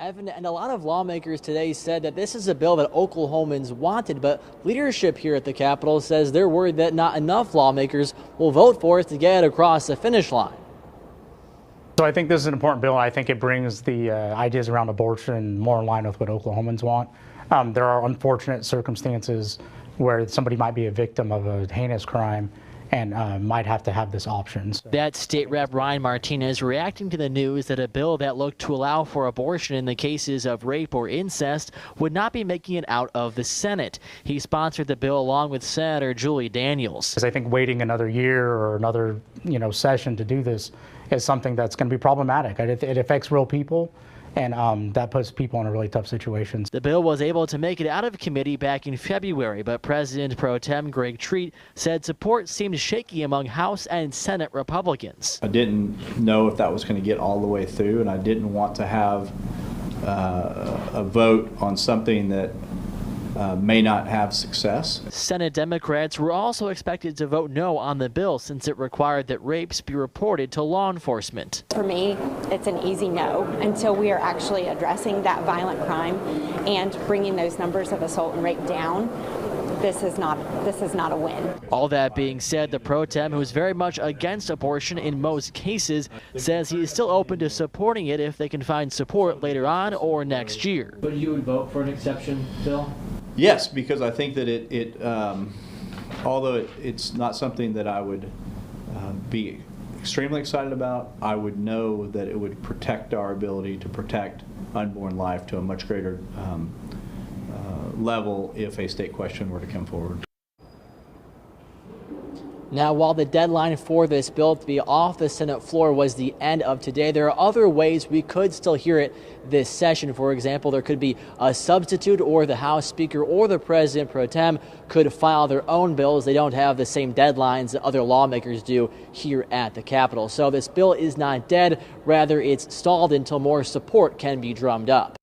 Evan, and a lot of lawmakers today said that this is a bill that Oklahomans wanted, but leadership here at the Capitol says they're worried that not enough lawmakers will vote for it to get it across the finish line. So I think this is an important bill. I think it brings the ideas around abortion more in line with what Oklahomans want. There are unfortunate circumstances where somebody might be a victim of a heinous crime and might have to have this option. So. That's State Rep Ryan Martinez reacting to the news that a bill that looked to allow for abortion in the cases of rape or incest would not be making it out of the Senate. He sponsored the bill along with Senator Julie Daniels. Because I think waiting another year or another session to do this is something that's going to be problematic. It affects real people. And that puts people in a really tough situation. The bill was able to make it out of committee back in February, but President Pro Tem Greg Treat said support seemed shaky among House and Senate Republicans. I didn't know if that was going to get all the way through, and I didn't want to have a vote on something that may not have success. Senate Democrats were also expected to vote no on the bill since it required that rapes be reported to law enforcement. For me, it's an easy no until we are actually addressing that violent crime and bringing those numbers of assault and rape down. This is not a win. All that being said, the pro tem, who is very much against abortion in most cases, says he is still open to supporting it if they can find support later on or next year. But you would vote for an exception bill? Yes, because I think that although it's not something that I would be extremely excited about, I would know that it would protect our ability to protect unborn life to a much greater level if a state question were to come forward. Now, while the deadline for this bill to be off the Senate floor was the end of today, there are other ways we could still hear it this session. For example, there could be a substitute, or the House Speaker or the President Pro Tem could file their own bills. They don't have the same deadlines that other lawmakers do here at the Capitol. So this bill is not dead. Rather, it's stalled until more support can be drummed up.